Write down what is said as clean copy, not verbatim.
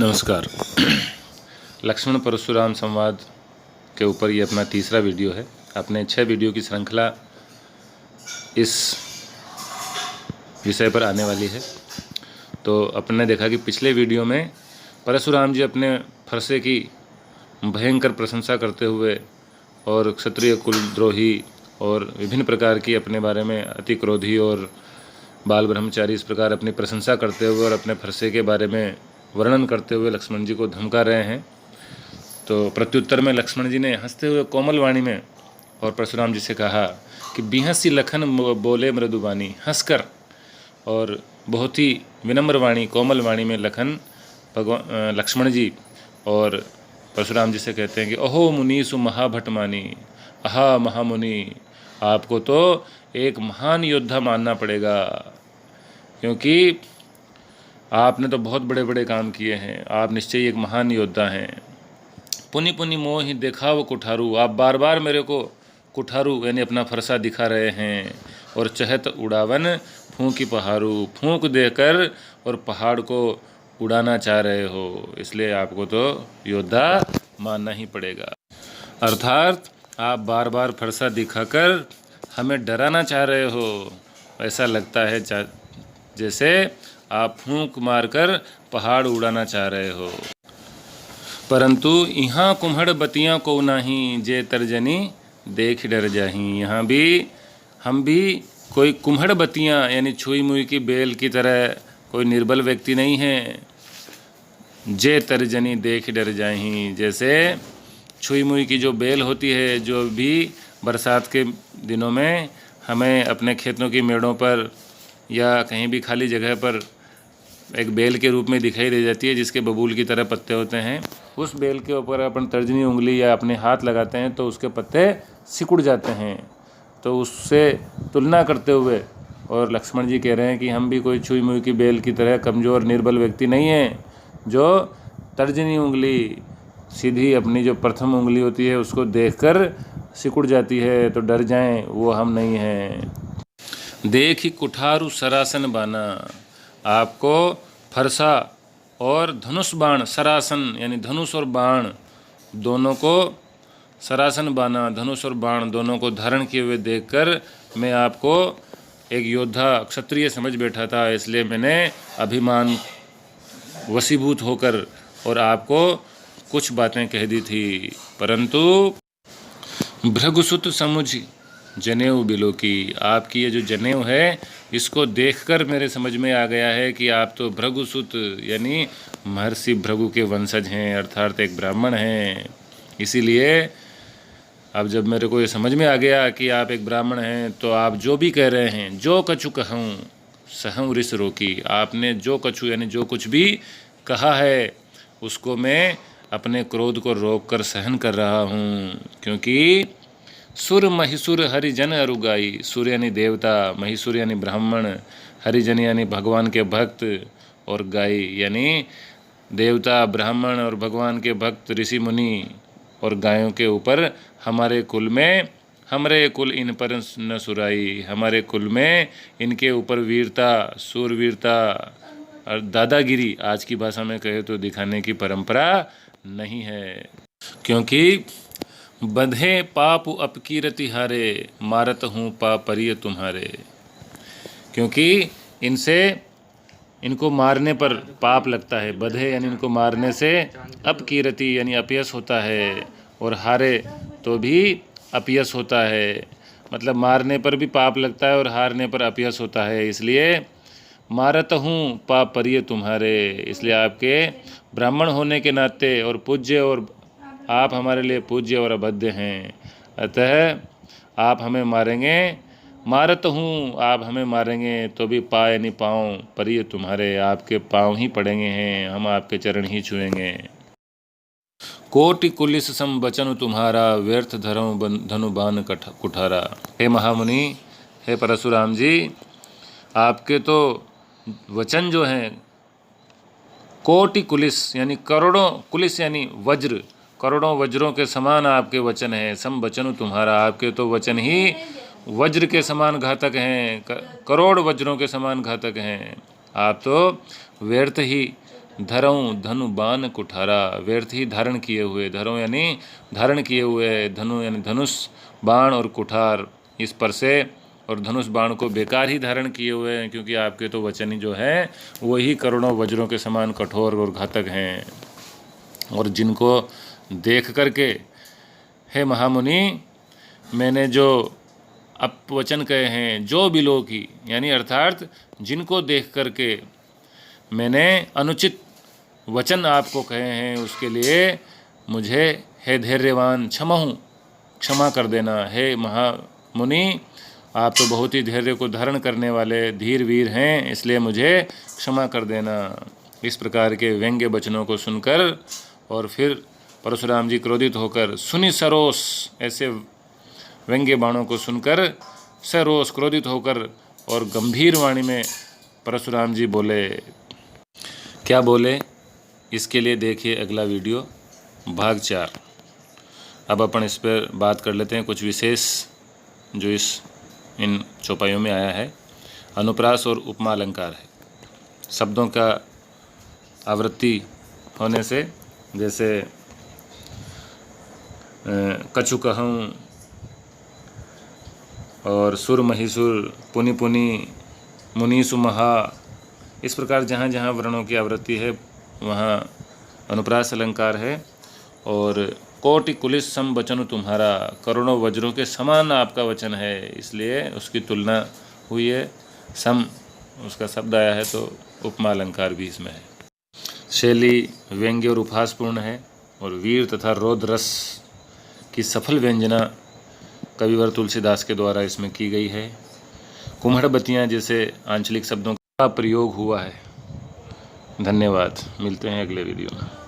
नमस्कार। लक्ष्मण परशुराम संवाद के ऊपर ये अपना तीसरा वीडियो है। अपने 6 वीडियो की श्रृंखला इस विषय पर आने वाली है। तो अपने देखा कि पिछले वीडियो में परशुराम जी अपने फरसे की भयंकर प्रशंसा करते हुए और क्षत्रिय कुलद्रोही और विभिन्न प्रकार की अपने बारे में अति क्रोधी और बाल ब्रह्मचारी इस प्रकार अपनी प्रशंसा करते हुए और अपने फरसे के बारे में वर्णन करते हुए लक्ष्मण जी को धमका रहे हैं। तो प्रत्युत्तर में लक्ष्मण जी ने हंसते हुए कोमल वाणी में और परशुराम जी से कहा कि बिहसी लखन बोले मृदुबानी। हंसकर और बहुत ही विनम्र वाणी कोमल वाणी में लक्ष्मण जी और परशुराम जी से कहते हैं कि अहो मुनि सु महाभटमानी। आहा महामुनि, आपको तो एक महान योद्धा मानना पड़ेगा, क्योंकि आपने तो बहुत बड़े बड़े काम किए हैं। आप निश्चय एक महान योद्धा हैं। पुनि पुनि मोहि देखाव कुठारू, आप बार बार मेरे को कुठारू यानी अपना फरसा दिखा रहे हैं। और चहत उड़ावन फूंकी पहाड़ू, फूंक देकर और पहाड़ को उड़ाना चाह रहे हो, इसलिए आपको तो योद्धा मानना ही पड़ेगा। अर्थात आप बार बार फरसा दिखाकर हमें डराना चाह रहे हो। ऐसा लगता है जैसे आप फूंक मारकर पहाड़ उड़ाना चाह रहे हो। परंतु यहाँ कुम्हड़ बतियाँ को नहीं, जे तर्जनी देख डर जाही। यहाँ भी हम भी कोई कुम्हड़ बतियाँ यानी छुई मुई की बेल की तरह कोई निर्बल व्यक्ति नहीं है। जे तर्जनी देख डर जाही, जैसे छुई मुई की जो बेल होती है, जो भी बरसात के दिनों में हमें अपने खेतों की मेड़ों पर या कहीं भी खाली जगह पर एक बेल के रूप में दिखाई दे जाती है, जिसके बबूल की तरह पत्ते होते हैं। उस बेल के ऊपर अपन तर्जनी उंगली या अपने हाथ लगाते हैं तो उसके पत्ते सिकुड़ जाते हैं। तो उससे तुलना करते हुए और लक्ष्मण जी कह रहे हैं कि हम भी कोई छुई मुई की बेल की तरह कमज़ोर निर्बल व्यक्ति नहीं हैं, जो तर्जनी उंगली सीधी अपनी जो प्रथम उंगली होती है उसको देखकर सिकुड़ जाती है तो डर जाएं, वो हम नहीं हैं। देखी कुठारू सरासन बाना, आपको फरसा और धनुष बाण, सरासन यानी धनुष और बाण दोनों को, सरासन बाना धनुष और बाण दोनों को धारण किए हुए देखकर मैं आपको एक योद्धा क्षत्रिय समझ बैठा था। इसलिए मैंने अभिमान वशीभूत होकर और आपको कुछ बातें कह दी थी। परंतु भृगुसुत समुझ जनेऊ बिलो की, आपकी ये जो जनेऊ है इसको देखकर मेरे समझ में आ गया है कि आप तो भृगुसुत यानी महर्षि भृगु के वंशज हैं, अर्थात एक ब्राह्मण हैं। इसीलिए अब जब मेरे को ये समझ में आ गया कि आप एक ब्राह्मण हैं, तो आप जो भी कह रहे हैं, जो कछु कहूँ सहूँ रिस रोकी, आपने जो कछु यानी जो कुछ भी कहा है उसको मैं अपने क्रोध को रोक कर सहन कर रहा हूँ। क्योंकि सुर महिसुर हरिजन अरुगाई, सुर यानी देवता, महिसुर यानी ब्राह्मण, हरिजन यानी भगवान के भक्त, और गाई यानी देवता, ब्राह्मण और भगवान के भक्त ऋषि मुनि और गायों के ऊपर हमारे कुल में, हमरे कुल इन पर न सुराई, हमारे कुल में इनके ऊपर वीरता, सूरवीरता और दादागिरी, आज की भाषा में कहे तो दिखाने की परंपरा नहीं है। क्योंकि बंधे पाप अपकीरति हारे, मारत हूँ पाप परिय तुम्हारे। क्योंकि इनको मारने पर पाप लगता है। बधे यानी इनको मारने से अपकीरति यानी अपयश होता है, और हारे तो भी अपयश होता है। मतलब मारने पर भी पाप लगता है और हारने पर अपयश होता है। इसलिए मारत हूँ पाप परिय तुम्हारे, इसलिए आपके ब्राह्मण होने के नाते और पूज्य, और आप हमारे लिए पूज्य और अभद्य हैं, अतः आप हमें मारेंगे, मारत हूँ आप हमें मारेंगे तो भी पाए यानी पाँव परिय तुम्हारे, आपके पाँव ही पड़ेंगे हैं, हम आपके चरण ही छुएंगे। कोटि कुलिस सम बचन तुम्हारा, व्यर्थ धरऊँ धनु बान कुठारा। हे महामुनि, हे परशुराम जी, आपके तो वचन जो हैं कोटि कुलिस यानी करोड़ों, कुलिस यानी वज्र, करोड़ों वज्रों के समान आपके वचन हैं। सम वचन तुम्हारा, आपके तो वचन ही वज्र के समान घातक हैं, करोड़ वज्रों के समान घातक हैं। आप तो व्यर्थ ही धरऊँ धनु बाण कुठारा, व्यर्थ ही धारण किए हुए, धरऊँ यानी धारण किए हुए, धनु यानी धनुष, बाण और कुठार, इस पर से और धनुष बाण को बेकार ही धारण किए हुए हैं, क्योंकि आपके तो वचन ही जो हैं वही करोड़ों वज्रों के समान कठोर और घातक हैं। और जिनको देख करके हे महामुनि मैंने जो अपवचन कहे हैं, जो बिलो की यानी अर्थात जिनको देख करके मैंने अनुचित वचन आपको कहे हैं, उसके लिए मुझे हे धैर्यवान क्षमा कर देना। हे महामुनि आप तो बहुत ही धैर्य को धारण करने वाले धीर वीर हैं, इसलिए मुझे क्षमा कर देना। इस प्रकार के व्यंग्य वचनों को सुनकर और फिर परशुराम जी क्रोधित होकर सुनि सरोस, ऐसे व्यंग्य बाणों को सुनकर सरोस क्रोधित होकर और गंभीर वाणी में परशुराम जी बोले। क्या बोले इसके लिए देखिए अगला वीडियो भाग 4। अब अपन इस पर बात कर लेते हैं कुछ विशेष जो इन चौपाइयों में आया है। अनुप्रास और उपमा अलंकार है। शब्दों का आवृत्ति होने से, जैसे कछु कहूँ और सुर महिसुर, पुनि पुनि, मुनीसु महा, इस प्रकार जहाँ जहाँ वर्णों की आवृत्ति है वहाँ अनुप्रास अलंकार है। और कोटि कुलिस सम वचन तुम्हारा, करोड़ों वज्रों के समान आपका वचन है, इसलिए उसकी तुलना हुई है। सम उसका शब्द आया है तो उपमा अलंकार भी इसमें है। शैली व्यंग्य और उपहासपूर्ण है और वीर तथा रौद्र रस की सफल व्यंजना कविवर तुलसीदास के द्वारा इसमें की गई है। कुम्हड़बत्तियाँ जैसे आंचलिक शब्दों का प्रयोग हुआ है। धन्यवाद। मिलते हैं अगले वीडियो में।